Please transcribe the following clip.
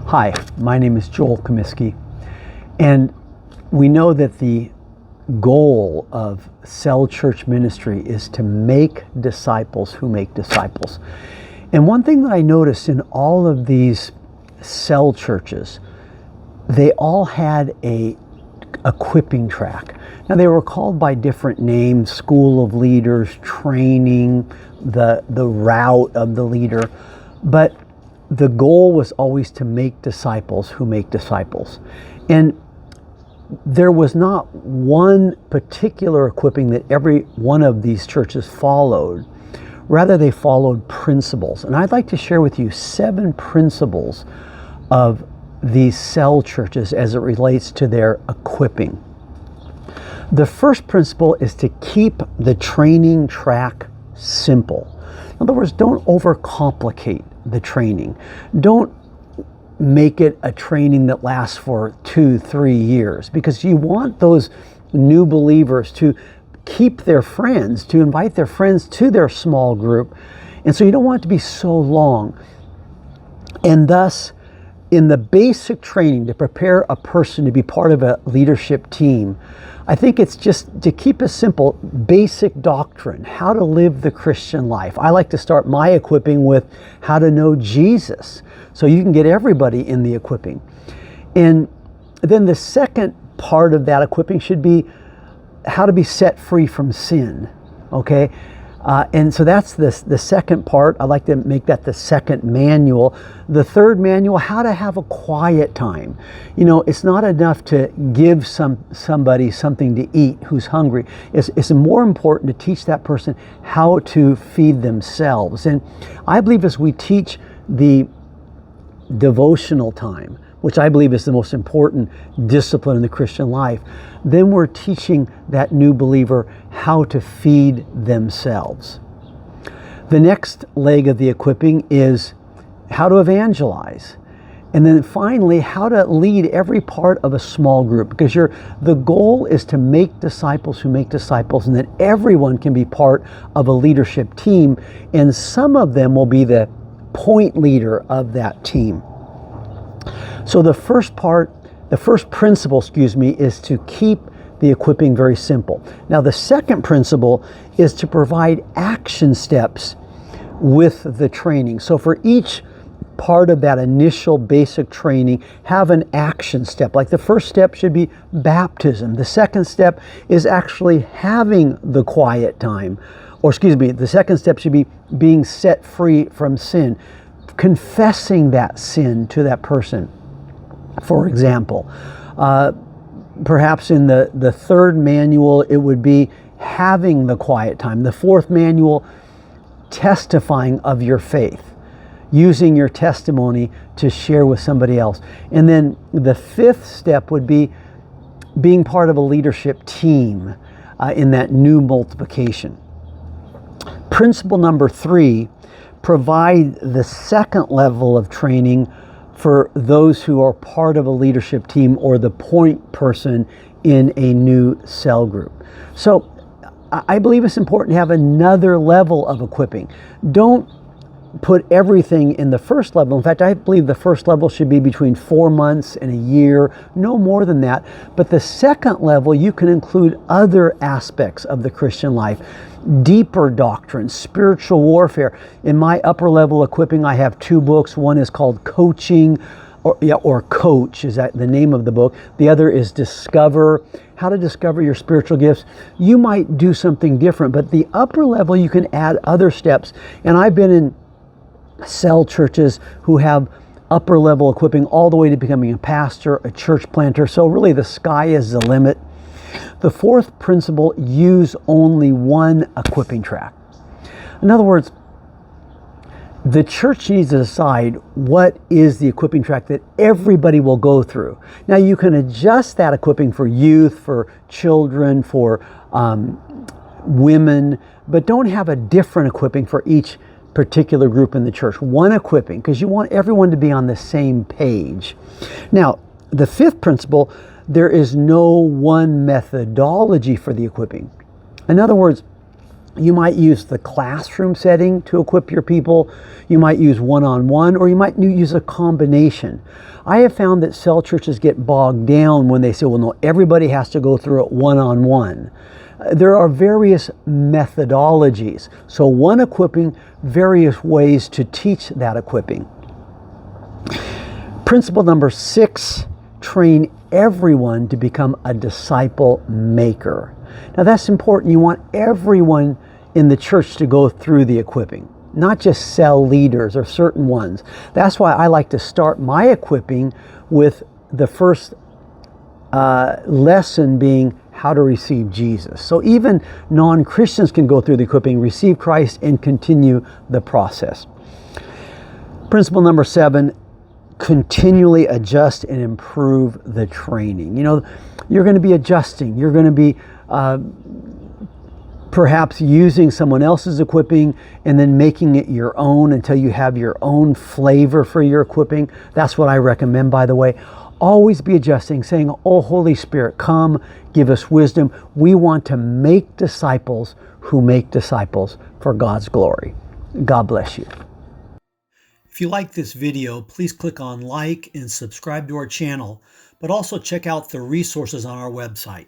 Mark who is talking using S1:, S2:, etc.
S1: Hi, my name is Joel Comiskey, and we know that the goal of cell church ministry is to make disciples who make disciples. And one thing that I noticed in all of these cell churches, they all had a equipping track. Now, they were called by different names: school of leaders, training, the route of the leader, but the goal was always to make disciples who make disciples. And there was not one particular equipping that every one of these churches followed. Rather, they followed principles. And I'd like to share with you 7 principles of these cell churches as it relates to their equipping. The first principle is to keep the training track simple. In other words, don't overcomplicate the training. Don't make it a training that lasts for 2-3 years, because you want those new believers to keep their friends, to invite their friends to their small group. And so you don't want it to be so long. And thus, in the basic training to prepare a person to be part of a leadership team, I think it's just to keep it simple: basic doctrine, how to live the Christian life. I like to start my equipping with how to know Jesus, so you can get everybody in the equipping. And then the second part of that equipping should be how to be set free from sin, okay? And so that's the second part. I like to make that the second manual. The third manual, how to have a quiet time. You know, it's not enough to give somebody something to eat who's hungry. It's more important to teach that person how to feed themselves. And I believe as we teach the devotional time, which I believe is the most important discipline in the Christian life, then we're teaching that new believer how to feed themselves. The next leg of the equipping is how to evangelize. And then finally, how to lead every part of a small group, because the goal is to make disciples who make disciples, and that everyone can be part of a leadership team, and some of them will be the point leader of that team. So the first principle, is to keep the equipping very simple. Now, the second principle is to provide action steps with the training. So for each part of that initial basic training, have an action step. Like the first step should be baptism. The second step is actually having the quiet time. The second step should be being set free from sin, confessing that sin to that person. For example, perhaps in the third manual, it would be having the quiet time. The fourth manual, testifying of your faith, using your testimony to share with somebody else. And then the fifth step would be being part of a leadership team in that new multiplication. Principle number 3, provide the second level of training for those who are part of a leadership team or the point person in a new cell group. So I believe it's important to have another level of equipping. Don't put everything in the first level. In fact, I believe the first level should be between 4 months and a year, no more than that. But the second level, you can include other aspects of the Christian life, deeper doctrine, spiritual warfare. In my upper level equipping, I have 2 books. One is called Coaching, or Coach is that the name of the book. The other is Discover, how to discover your spiritual gifts. You might do something different, but the upper level, you can add other steps. And I've been in cell churches who have upper level equipping all the way to becoming a pastor, a church planter. So really the sky is the limit. The fourth principle, use only one equipping track. In other words, the church needs to decide what is the equipping track that everybody will go through. Now, you can adjust that equipping for youth, for children, for women, but don't have a different equipping for each particular group in the church. One equipping, because you want everyone to be on the same page. Now, the fifth principle, there is no one methodology for the equipping. In other words, You might use the classroom setting to equip your people. You might use one-on-one, or you might use a combination. I have found that cell churches get bogged down when they say, well, no, everybody has to go through it one-on-one. There are various methodologies. So one equipping, various ways to teach that equipping. Principle number 6, train everyone to become a disciple maker. Now that's important. You want everyone in the church to go through the equipping, not just cell leaders or certain ones. That's why I like to start my equipping with the first lesson being how to receive Jesus. So even non-Christians can go through the equipping, receive Christ, and continue the process. Principle number 7, continually adjust and improve the training. You know, you're going to be adjusting. You're going to be perhaps using someone else's equipping and then making it your own until you have your own flavor for your equipping. That's what I recommend, by the way. Always be adjusting, saying, oh, Holy Spirit, come, give us wisdom. We want to make disciples who make disciples for God's glory. God bless you.
S2: If you like this video, please click on like and subscribe to our channel, but also check out the resources on our website.